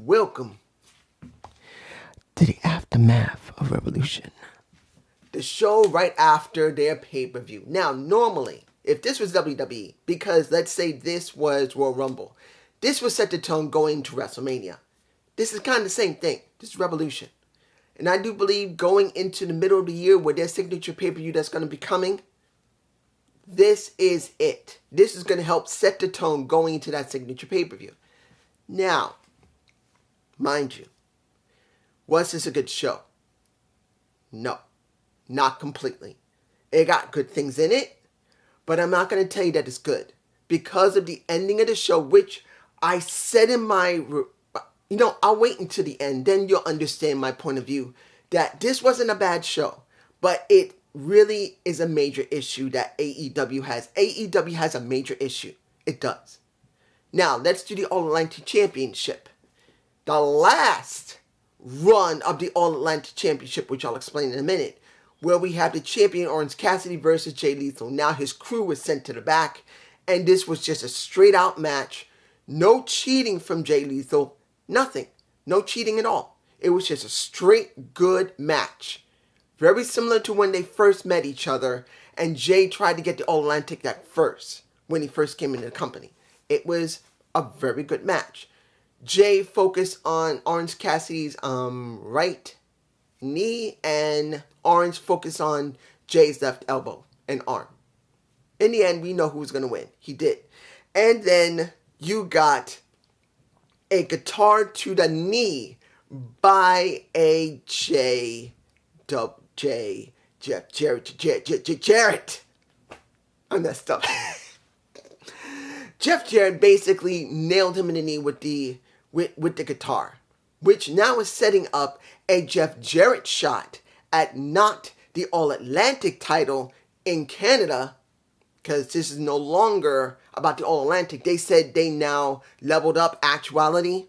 Welcome to the aftermath of Revolution. the show right after their pay-per-view. Now, normally, if this was WWE, because let's say this was Royal Rumble, this would set the tone going to WrestleMania. This is kind of the same thing. This is Revolution. And I do believe going into the middle of the year with their signature pay-per-view that's going to be coming, this is it. This is going to help set the tone going into that signature pay-per-view. Now, mind you, was this a good show? No, not completely. It got good things in it, but I'm not going to tell you that it's good because of the ending of the show, which I said in my, I'll wait until the end, then you'll understand my point of view that this wasn't a bad show, but it really is a major issue that AEW has. AEW has a major issue. It does. Now, let's do the All-Atlantic Championship. The last run of the All-Atlantic Championship, which I'll explain in a minute, where we have the champion Orange Cassidy versus Jay Lethal. Now his crew was sent to the back, and this was just a straight-out match. No cheating from Jay Lethal. Nothing. No cheating at all. It was just a straight good match. Very similar to when they first met each other, and Jay tried to get the All-Atlantic at first, when he first came into the company. It was a very good match. Jay focused on Orange Cassidy's right knee, and Orange focused on Jay's left elbow and arm. In the end, we know who was going to win. He did. And then you got a guitar to the knee by Jeff Jarrett. I messed up. Jeff Jarrett basically nailed him in the knee with the guitar, which now is setting up a Jeff Jarrett shot at not the All-Atlantic title in Canada, because this is no longer about the All-Atlantic. They said they now leveled up actuality.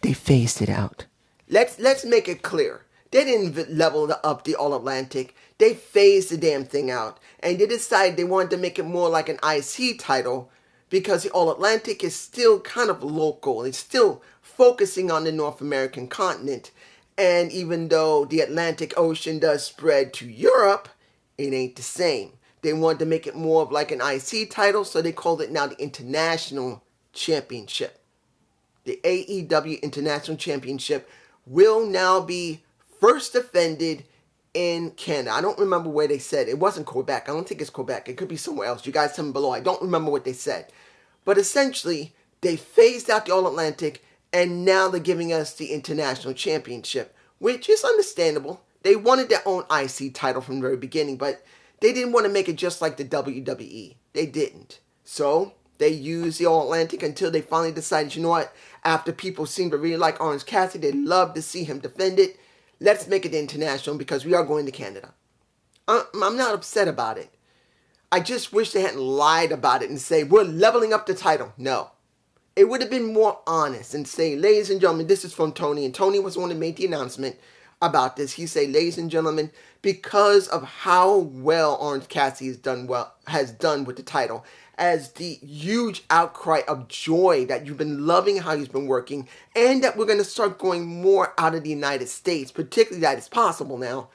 They phased it out. Let's make it clear. They didn't level up the All-Atlantic. They phased the damn thing out. And they decided they wanted to make it more like an IC title, because the All-Atlantic is still kind of local. It's still focusing on the North American continent. And even though the Atlantic Ocean does spread to Europe, it ain't the same. They wanted to make it more of like an IC title, so they called it now the International Championship. The AEW International Championship will now be first defended in Canada. I don't remember where they said. It wasn't Quebec. I don't think it's Quebec. It could be somewhere else. You guys tell me below. I don't remember what they said. But essentially, they phased out the All-Atlantic, and now they're giving us the International Championship, which is understandable. They wanted their own IC title from the very beginning, but they didn't want to make it just like the WWE. They didn't. So they used the All-Atlantic until they finally decided, you know what, after people seem to really like Orange Cassidy, they'd love to see him defend it. Let's make it international because we are going to Canada. I'm not upset about it. I just wish they hadn't lied about it and say, we're leveling up the title. No. It would have been more honest and say, ladies and gentlemen, this is from Tony. And Tony was the one that made the announcement about this. He said, ladies and gentlemen, because of how well Orange Cassidy has done with the title, as the huge outcry of joy that you've been loving how he's been working, and that we're going to start going more out of the United States, particularly that is possible now,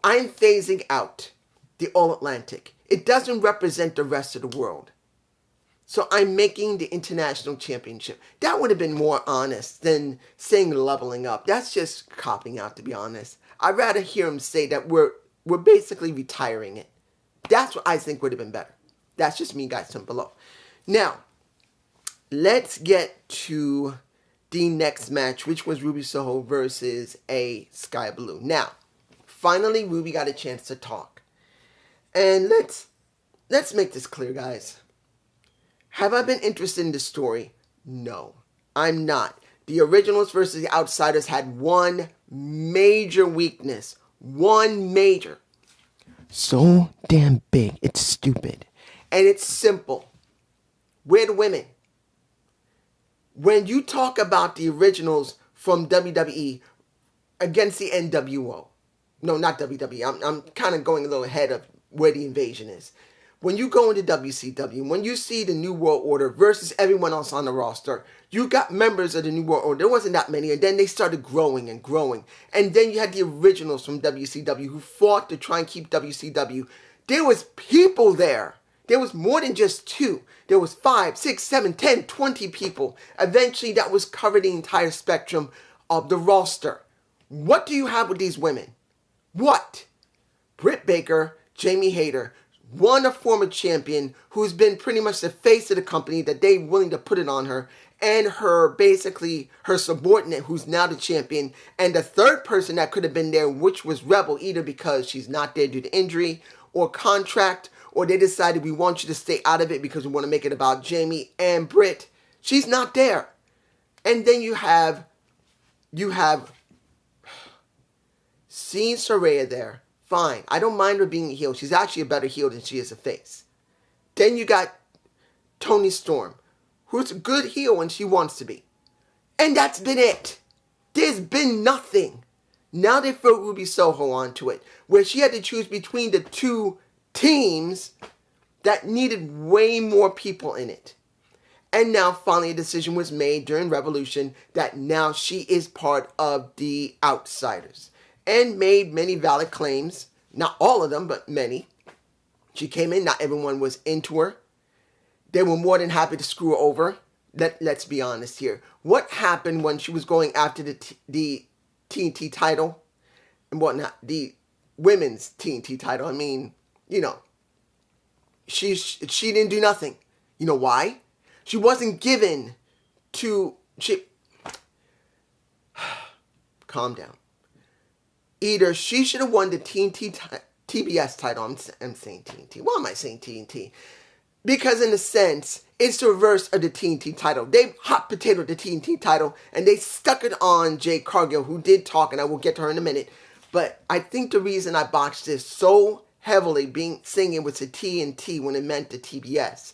I'm phasing out the All-Atlantic. It doesn't represent the rest of the world. So I'm making the International Championship. That would have been more honest than saying leveling up. That's just copping out, to be honest. I'd rather hear him say that we're basically retiring it. That's what I think would have been better. That's just me, guys, down below. Now, let's get to the next match, which was Ruby Soho versus a Sky Blue. Now, finally, Ruby got a chance to talk. And let's make this clear, guys. Have I been interested in this story? No, I'm not. The Originals versus the Outsiders had one major weakness. One major. So damn big, it's stupid. And it's simple. We're the women. When you talk about the Originals from WWE against the NWO, no, not WWE, I'm kind of going a little ahead of where the Invasion is. when you go into WCW, when you see the New World Order versus everyone else on the roster, you got members of the New World Order. There wasn't that many, and then they started growing and growing. And then you had the originals from WCW who fought to try and keep WCW. There was people there. There was more than just two. There was 5, 6, 7, 10, 20 people. Eventually, that was covered the entire spectrum of the roster. What do you have with these women? What? Britt Baker, Jamie Hayter, one a former champion who's been pretty much the face of the company that they're willing to put it on her, and her subordinate who's now the champion, and the third person that could have been there, which was Rebel, either because she's not there due to injury or contract, or they decided we want you to stay out of it because we want to make it about Jamie and Britt. She's not there. And then you have seen Saraya there. Fine. I don't mind her being a heel. She's actually a better heel than she is a face. Then you got Toni Storm, who's a good heel when she wants to be. And that's been it. There's been nothing. Now they throw Ruby Soho onto it, where she had to choose between the two teams that needed way more people in it. And now finally a decision was made during Revolution that now she is part of the Outsiders. And made many valid claims. Not all of them, but many. She came in, not everyone was into her. They were more than happy to screw her over. Let's be honest here. What happened when she was going after the TNT title? And whatnot, the women's TNT title. I mean, she didn't do nothing. You know why? She wasn't given to... Calm down. Either she should have won the TBS title. I'm saying TNT. Why am I saying TNT? Because in a sense, it's the reverse of the TNT title. They hot potatoed the TNT title, and they stuck it on Jade Cargill, who did talk, and I will get to her in a minute. But I think the reason I botched this so heavily, saying it was a TNT when it meant the TBS,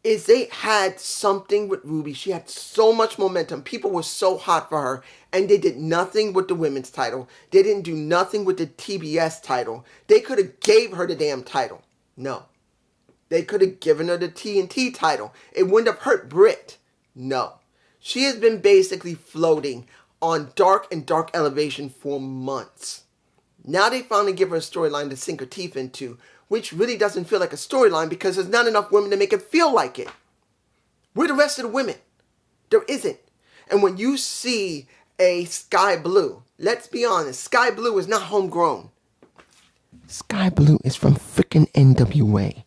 is they had something with Ruby. She had so much momentum. People were so hot for her. And they did nothing with the women's title. They didn't do nothing with the TBS title. They could have gave her the damn title. No. They could have given her the TNT title. It wouldn't have hurt Britt. No. She has been basically floating on dark and dark elevation for months. Now they finally give her a storyline to sink her teeth into, which really doesn't feel like a storyline because there's not enough women to make it feel like it. Where the rest of the women? There isn't. And when you see a Sky Blue, let's be honest, Sky Blue is not homegrown. Sky Blue is from frickin' NWA.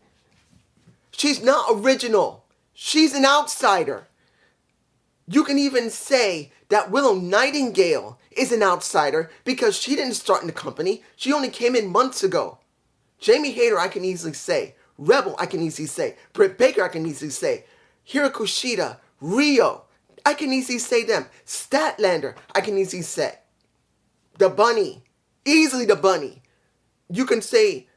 She's not original. She's an outsider. You can even say that Willow Nightingale is an outsider because she didn't start in the company. She only came in months ago. Jamie Hayter, I can easily say. Rebel, I can easily say. Britt Baker, I can easily say. Hiroko Shida, Rio, I can easily say them. Statlander, I can easily say. The Bunny, easily the Bunny. You can say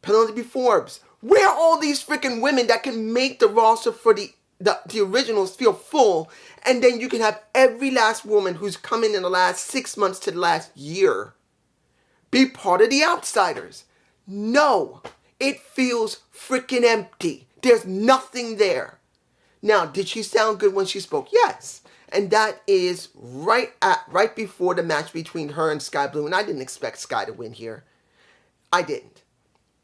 Penelope Forbes. Where are all these freaking women that can make the roster for the originals feel full, and then you can have every last woman who's come in the last 6 months to the last year be part of the Outsiders? No, it feels freaking empty. There's nothing there. Now, did she sound good when she spoke? Yes. And that is right before the match between her and Sky Blue. And I didn't expect Sky to win here. I didn't.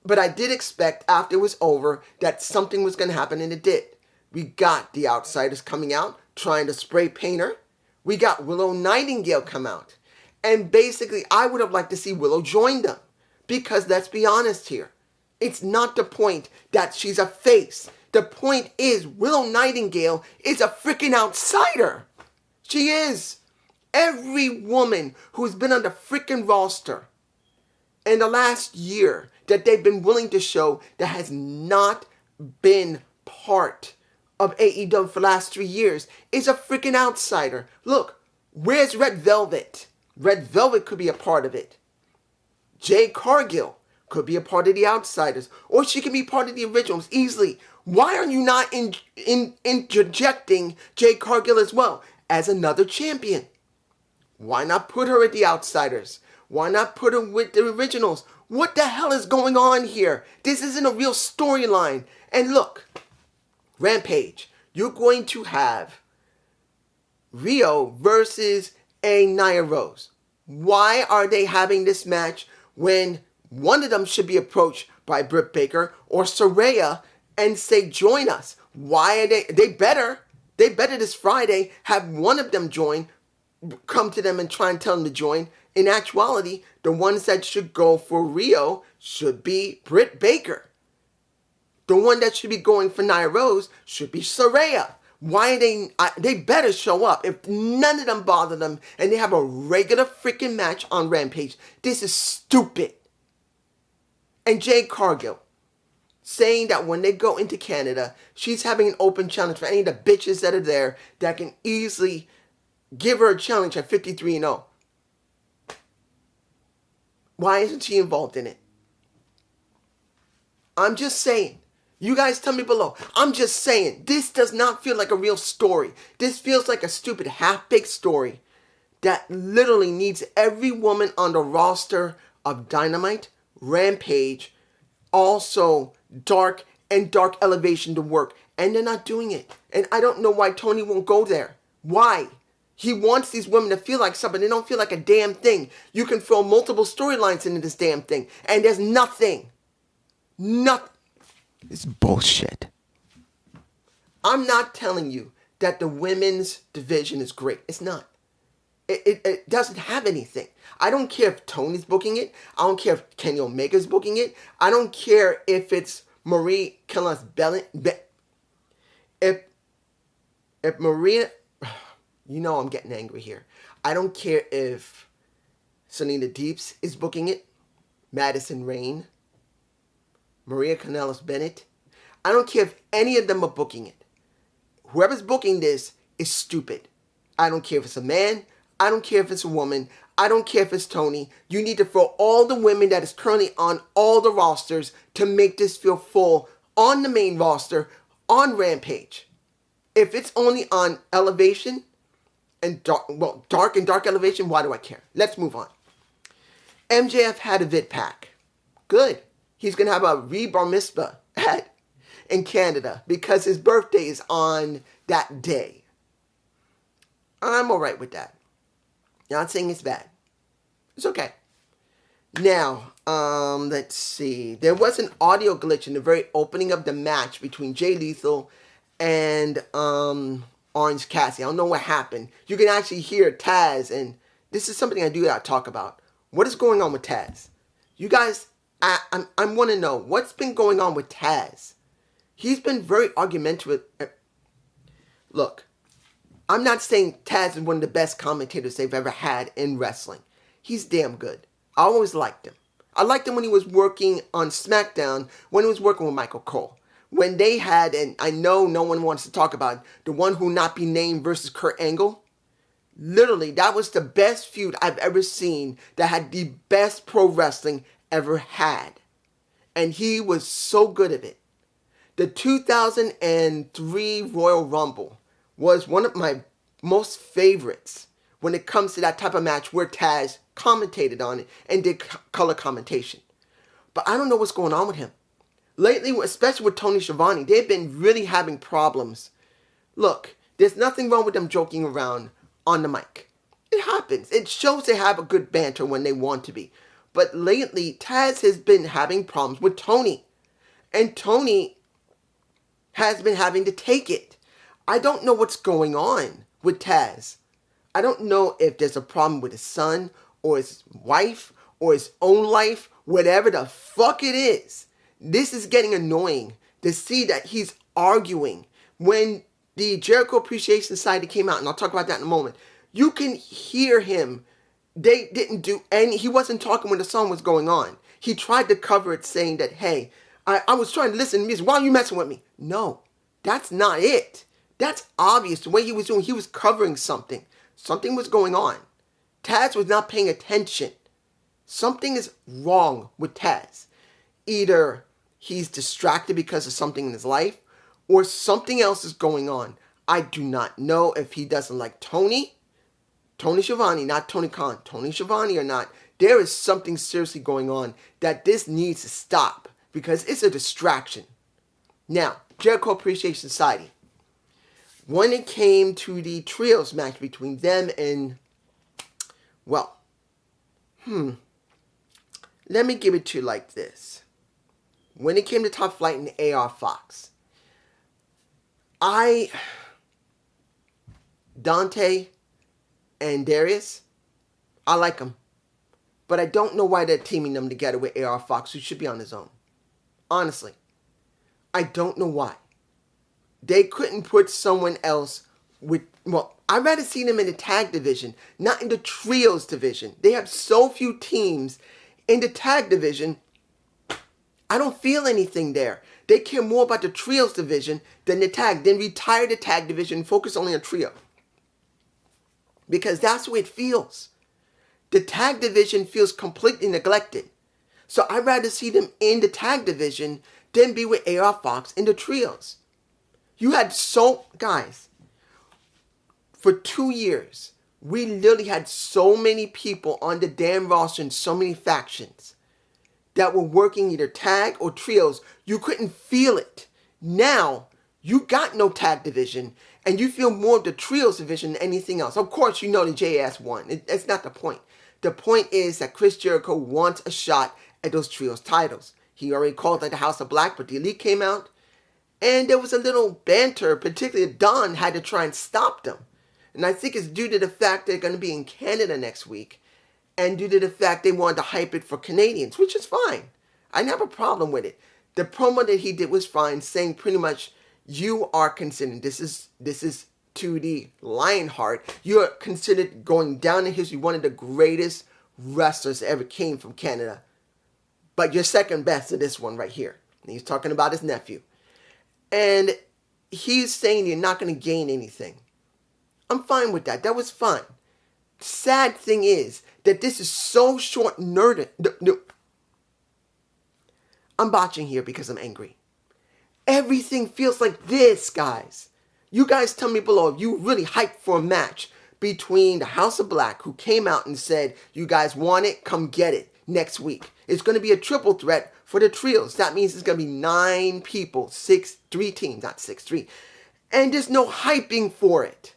But I did expect after it was over that something was going to happen, and it did. We got the Outsiders coming out, trying to spray paint her. We got Willow Nightingale come out. And basically, I would have liked to see Willow join them. Because let's be honest here. It's not the point that she's a face. The point is Willow Nightingale is a freaking outsider. She is. Every woman who's been on the freaking roster in the last year that they've been willing to show that has not been part of AEW for the last 3 years is a freaking outsider. Look, where's Red Velvet? Red Velvet could be a part of it. Jade Cargill could be a part of the Outsiders. Or she can be part of the originals easily. Why are you not interjecting Jade Cargill as well as another champion? Why not put her at the Outsiders? Why not put her with the originals? What the hell is going on here? This isn't a real storyline. And look, Rampage, you're going to have Rio versus Nia Rose. Why are they having this match when one of them should be approached by Britt Baker or Saraya and say, join us? Why are they better this Friday have one of them join, come to them and try and tell them to join. In actuality, the ones that should go for Rio should be Britt Baker. The one that should be going for Nia Rose should be Saraya. Why are they better show up if none of them bother them and they have a regular freaking match on Rampage. This is stupid. And Jade Cargill saying that when they go into Canada, she's having an open challenge for any of the bitches that are there that can easily give her a challenge at 53-0. Why isn't she involved in it? I'm just saying. You guys tell me below. I'm just saying. This does not feel like a real story. This feels like a stupid half-baked story that literally needs every woman on the roster of Dynamite, Rampage, also Dark and Dark Elevation to work. And they're not doing it. And I don't know why Tony won't go there. Why? He wants these women to feel like something. They don't feel like a damn thing. You can throw multiple storylines into this damn thing. And there's nothing. Nothing. It's bullshit. I'm not telling you that the women's division is great. It's not. It doesn't have anything. I don't care if Tony's booking it. I don't care if Kenny Omega's booking it. I don't care if it's Marie Canellas Bellin. If Maria... You know I'm getting angry here. I don't care if Selena Deeps is booking it, Madison Rayne, Maria Kanellis Bennett. I don't care if any of them are booking it. Whoever's booking this is stupid. I don't care if it's a man. I don't care if it's a woman. I don't care if it's Tony. You need to throw all the women that is currently on all the rosters to make this feel full on the main roster on Rampage. If it's only on Elevation and Dark and Dark Elevation, why do I care? Let's move on. MJF had a vid pack. Good. He's going to have a re-bar mitzvah in Canada because his birthday is on that day. I'm alright with that. Not saying it's bad. It's okay. Now, let's see. There was an audio glitch in the very opening of the match between Jay Lethal and Orange Cassidy. I don't know what happened. You can actually hear Taz, and this is something I do gotta talk about. What is going on with Taz? You guys, I want to know what's been going on with Taz. He's been very argumentative. Look, I'm not saying Taz is one of the best commentators they've ever had in wrestling. He's damn good. I always liked him. I liked him when he was working on SmackDown, when he was working with Michael Cole. When they had, and I know no one wants to talk about it, the one who not be named versus Kurt Angle. Literally, that was the best feud I've ever seen that had the best pro wrestling ever had. And he was so good at it. The 2003 Royal Rumble was one of my most favorites when it comes to that type of match where Taz commentated on it and did color commentation. But I don't know what's going on with him. Lately, especially with Tony Schiavone, they've been really having problems. Look, there's nothing wrong with them joking around on the mic. It happens. It shows they have a good banter when they want to be. But lately, Taz has been having problems with Tony. And Tony has been having to take it. I don't know what's going on with Taz. I don't know if there's a problem with his son or his wife or his own life, whatever the fuck it is. This is getting annoying to see that he's arguing. When the Jericho Appreciation Society came out, and I'll talk about that in a moment, you can hear him. They didn't do any, he wasn't talking when the song was going on. He tried to cover it saying that, hey, I was trying to listen to music. Why are you messing with me? No, that's not it. That's obvious. The way he was doing, he was covering something. Something was going on. Taz was not paying attention. Something is wrong with Taz. Either he's distracted because of something in his life, or something else is going on. I do not know if he doesn't like Tony Schiavone, not Tony Khan, Tony Schiavone or not. there is something seriously going on that this needs to stop because it's a distraction. Now, Jericho Appreciation Society. When it came to the trios match between them and, well, let me give it to you like this. When it came to Top Flight and AR Fox, Dante and Darius, I like them. But I don't know why they're teaming them together with AR Fox, who should be on his own. Honestly. I don't know why. They couldn't put someone else with, well, I'd rather see them in the tag division, not in the trios division. They have so few teams in the tag division. I don't feel anything there. They care more about the trios division than the tag. Then retire the tag division and focus only on trio. Because that's the way it feels. The tag division feels completely neglected. So I'd rather see them in the tag division than be with AR Fox in the trios. You had guys, for 2 years, we literally had so many people on the damn roster and so many factions that were working either tag or trios. You couldn't feel it. Now, you got no tag division, and you feel more of the trios division than anything else. Of course, you know the JS won. That's not the point. The point is that Chris Jericho wants a shot at those trios titles. He already called it the House of Black, but the Elite came out, and there was a little banter, particularly Don had to try and stop them. And I think it's due to the fact they're going to be in Canada next week, and due to the fact they wanted to hype it for Canadians, which is fine. I didn't have a problem with it. The promo that he did was fine, saying pretty much, you are considered, this is to the Lionheart, you are considered going down in history, one of the greatest wrestlers that ever came from Canada. But you're second best to this one right here. And he's talking about his nephew. And he's saying you're not going to gain anything. I'm fine with that. That was fun. Sad thing is that this is so short-nerded. I'm botching here because I'm angry. Everything feels like this, guys. You guys tell me below if you really hyped for a match between the House of Black, who came out and said, you guys want it, come get it next week. It's going to be a triple threat for the trios. That means it's going to be 9 people, 3 teams, not 6, 3. And there's no hyping for it.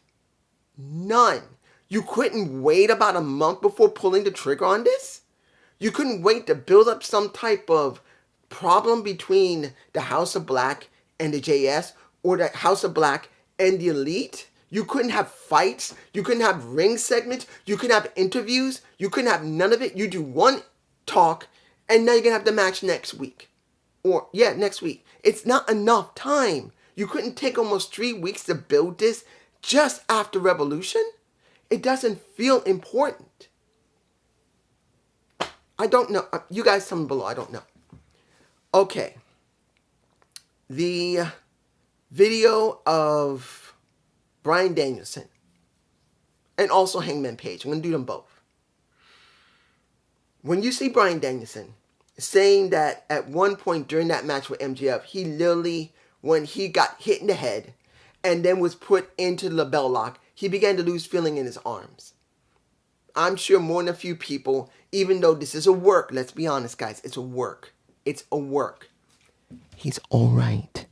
None. You couldn't wait about a month before pulling the trigger on this? You couldn't wait to build up some type of problem between the House of Black and the JS, or the House of Black and the Elite? You couldn't have fights. You couldn't have ring segments. You couldn't have interviews. You couldn't have none of it. You do one talk, and now you're going to have the match next week. Next week. It's not enough time. You couldn't take almost 3 weeks to build this just after Revolution? It doesn't feel important. I don't know. You guys tell me below. I don't know. Okay. The video of Bryan Danielson and also Hangman Page. I'm going to do them both. When you see Bryan Danielson saying that at one point during that match with MJF, he literally, when he got hit in the head and then was put into the label lock, he began to lose feeling in his arms. I'm sure more than a few people, even though this is a work, let's be honest, guys, it's a work. It's a work. He's all right.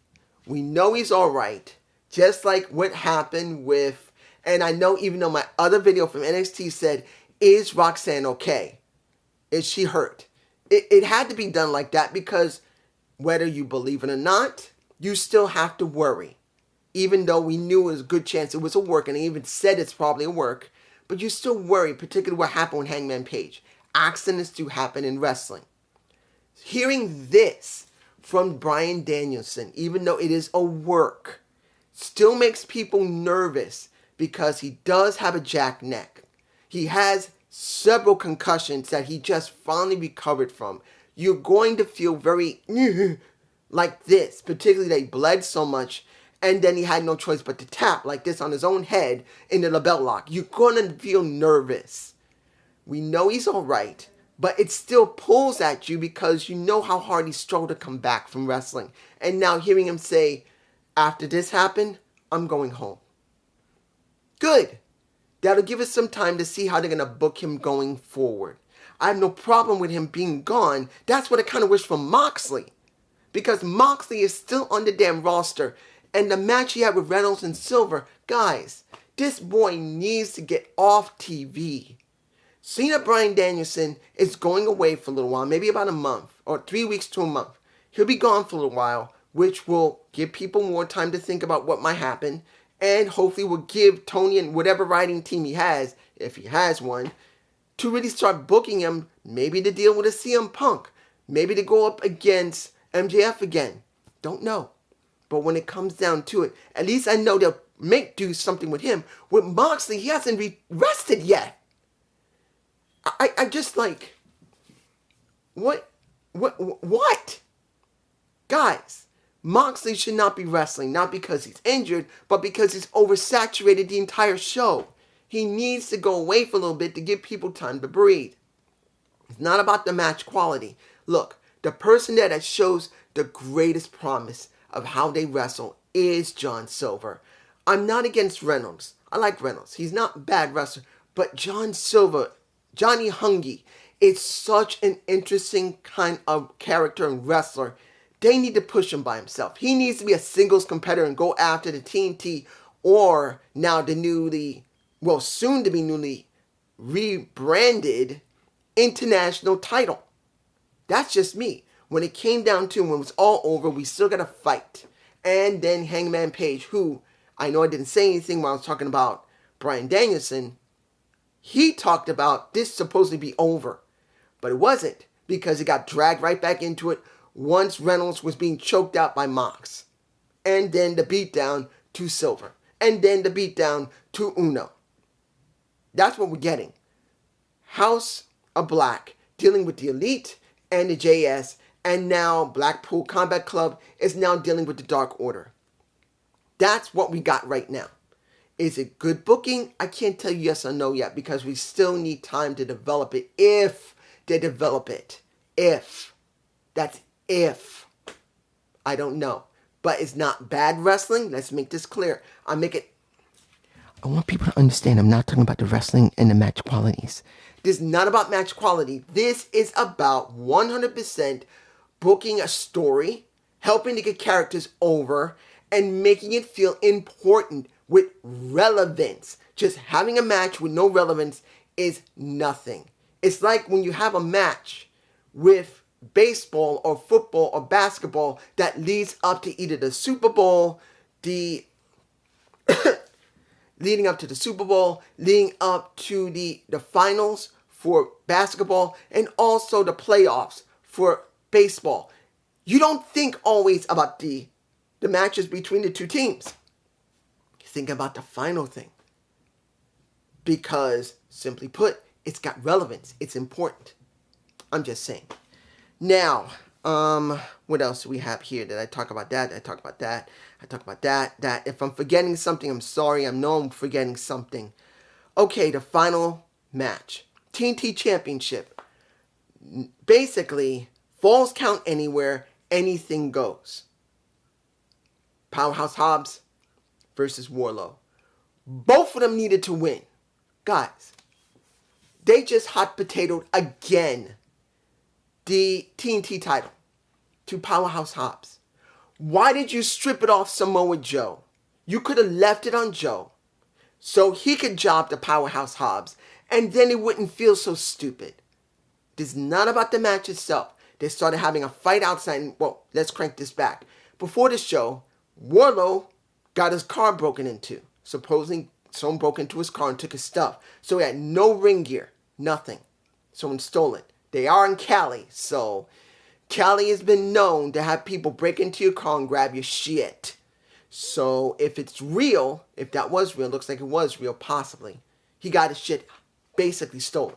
We know he's all right. Just like what happened with, and I know even though my other video from NXT said, is Roxanne okay? Is she hurt? It had to be done like that because whether you believe it or not, you still have to worry. Even though we knew it was a good chance it was a work, and I even said it's probably a work, but you still worry, particularly what happened with Hangman Page. Accidents do happen in wrestling. Hearing this from Bryan Danielson, even though it is a work, still makes people nervous because he does have a jacked neck. He has several concussions that he just finally recovered from. You're going to feel very like this, particularly that he bled so much and then he had no choice but to tap like this on his own head in the label lock. You're going to feel nervous. We know he's all right, but it still pulls at you because you know how hard he struggled to come back from wrestling. And now hearing him say, after this happened, I'm going home. Good. That'll give us some time to see how they're going to book him going forward. I have no problem with him being gone. That's what I kind of wish for Moxley. Because Moxley is still on the damn roster. And the match he had with Reynolds and Silver, guys, this boy needs to get off TV. Cena Bryan Danielson is going away for a little while, maybe about a month, or 3 weeks to a month. He'll be gone for a little while, which will give people more time to think about what might happen, and hopefully will give Tony and whatever writing team he has, if he has one, to really start booking him, maybe to deal with a CM Punk, maybe to go up against MJF again. Don't know. But when it comes down to it, at least I know they'll do something with him. With Moxley, he hasn't rested yet. I just like, what? Guys, Moxley should not be wrestling, not because he's injured, but because he's oversaturated the entire show. He needs to go away for a little bit to give people time to breathe. It's not about the match quality. Look, the person that shows the greatest promise of how they wrestle is John Silver. I'm not against Reynolds. I like Reynolds. He's not a bad wrestler. But John Silver, Johnny Hungy, is such an interesting kind of character and wrestler. They need to push him by himself. He needs to be a singles competitor and go after the TNT or now the soon to be newly rebranded international title. That's just me. When it came down to, when it was all over, we still got to fight. And then Hangman Page, who I know I didn't say anything when I was talking about Bryan Danielson, he talked about this supposed to be over. But it wasn't, because it got dragged right back into it once Reynolds was being choked out by Mox. And then the beatdown to Silver. And then the beatdown to Uno. That's what we're getting. House of Black dealing with the Elite and the JS. And now Blackpool Combat Club is now dealing with the Dark Order. That's what we got right now. Is it good booking? I can't tell you yes or no yet, because we still need time to develop it, if they develop it. If. That's if. I don't know. But it's not bad wrestling. Let's make this clear. I want people to understand I'm not talking about the wrestling and the match qualities. This is not about match quality. This is about 100% booking a story, helping to get characters over, and making it feel important with relevance. Just having a match with no relevance is nothing. It's like when you have a match with baseball or football or basketball that leads up to either the Super Bowl, leading up to the Super Bowl, leading up to the finals for basketball, and also the playoffs for baseball. You don't think always about the matches between the two teams. You think about the final thing. Because, simply put, it's got relevance. It's important. I'm just saying. Now, what else do we have here? Did I talk about that? Did I talk about that? I talk about that. If I'm forgetting something, I'm sorry. I know I'm forgetting something. Okay, the final match. TNT Championship. Basically, falls count anywhere, anything goes. Powerhouse Hobbs versus Wardlow. Both of them needed to win. Guys, they just hot potatoed again the TNT title to Powerhouse Hobbs. Why did you strip it off Samoa Joe? You could have left it on Joe so he could job the Powerhouse Hobbs, and then it wouldn't feel so stupid. This is not about the match itself. They started having a fight outside, and, well, let's crank this back. Before the show, Wardlow got his car broken into. Supposedly, someone broke into his car and took his stuff. So he had no ring gear. Nothing. Someone stole it. They are in Cali, so Cali has been known to have people break into your car and grab your shit. So if it's real, if that was real, looks like it was real, possibly, he got his shit basically stolen.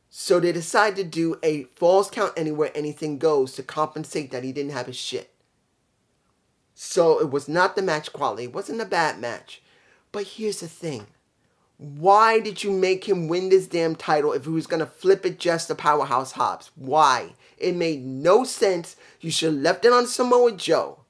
So they decided to do a falls count anywhere, anything goes to compensate that he didn't have his shit. So it was not the match quality. It wasn't a bad match. But here's the thing. Why did you make him win this damn title if he was going to flip it just to Powerhouse Hobbs? Why? It made no sense. You should have left it on Samoa Joe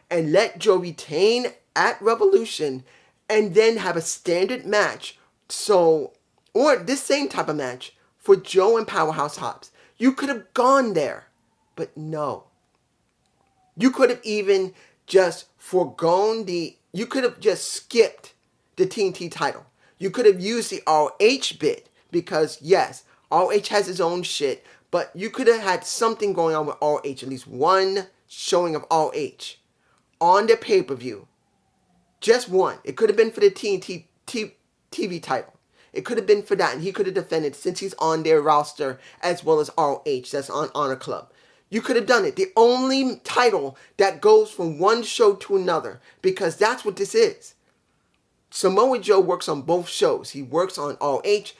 and let Joe retain at Revolution and then have a standard match. So, or this same type of match for Joe and Powerhouse Hobbs. You could have gone there, but no. You could have even just you could have just skipped the TNT title. You could have used the ROH bit because, yes, ROH has its own shit, but you could have had something going on with ROH, at least one showing of ROH on the pay-per-view. Just one. It could have been for the TNT TV title. It could have been for that, and he could have defended since he's on their roster as well as ROH that's on Honor Club. You could have done it. The only title that goes from one show to another, because that's what this is. Samoa Joe works on both shows. He works on ROH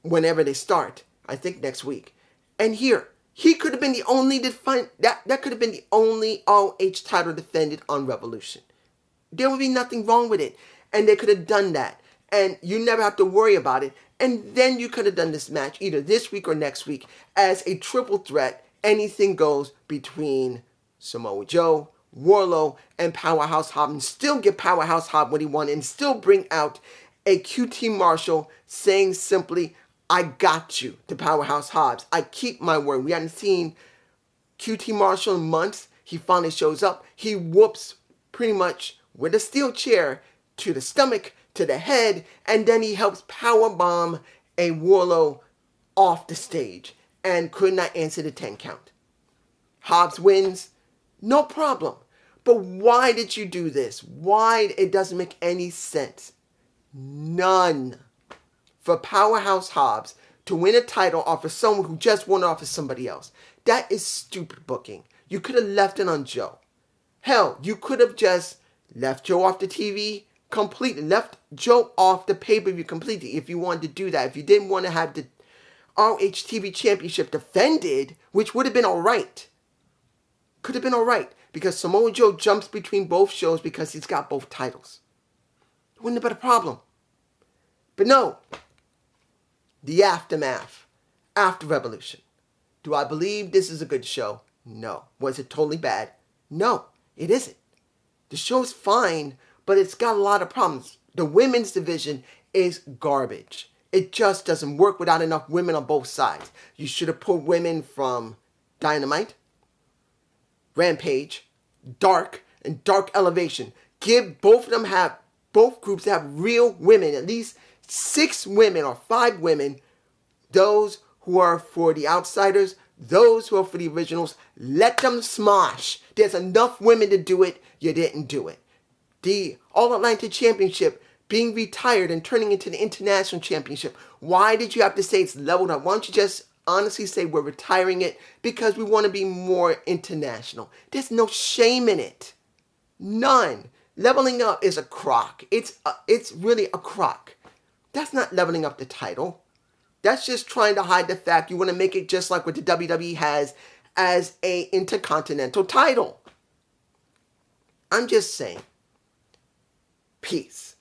whenever they start. I think next week. And here, he could have been the only that could have been the only ROH title defended on Revolution. There would be nothing wrong with it. And they could have done that. And you never have to worry about it. And then you could have done this match either this week or next week as a triple threat. Anything goes between Samoa Joe, Wardlow, and Powerhouse Hobbs, and still give Powerhouse Hobbs what he wanted, and still bring out a QT Marshall saying simply, I got you, to Powerhouse Hobbs. I keep my word. We hadn't seen QT Marshall in months. He finally shows up. He whoops pretty much with a steel chair to the stomach, to the head, and then he helps powerbomb a Wardlow off the stage and could not answer the 10 count. Hobbs wins, no problem. But why did you do this? Why? It doesn't make any sense. None. For Powerhouse Hobbs to win a title off of someone who just won off of somebody else. That is stupid booking. You could have left it on Joe. Hell, you could have just left Joe off the TV completely. Left Joe off the pay-per-view completely if you wanted to do that. If you didn't want to have the ROH TV Championship defended, which would have been alright. Could have been alright. Because Samoa Joe jumps between both shows because he's got both titles. It wouldn't have been a problem. But no. The aftermath. After Revolution. Do I believe this is a good show? No. Was it totally bad? No, it isn't. The show's fine, but it's got a lot of problems. The women's division is garbage. It just doesn't work without enough women on both sides. You should have put women from Dynamite, Rampage, Dark, and Dark Elevation. Give both groups have real women, at least 6 women or 5 women, those who are for the outsiders, those who are for the originals. Let them smosh. There's enough women to do it. You didn't do it. The All-Atlantic Championship being retired and turning into the International Championship. Why did you have to say it's leveled up? Why don't you just honestly say we're retiring it because we want to be more international? There's no shame in it. None. Leveling up is a crock. It's really a crock. That's not leveling up the title. That's just trying to hide the fact you want to make it just like what the WWE has as a intercontinental title. I'm just saying. Peace.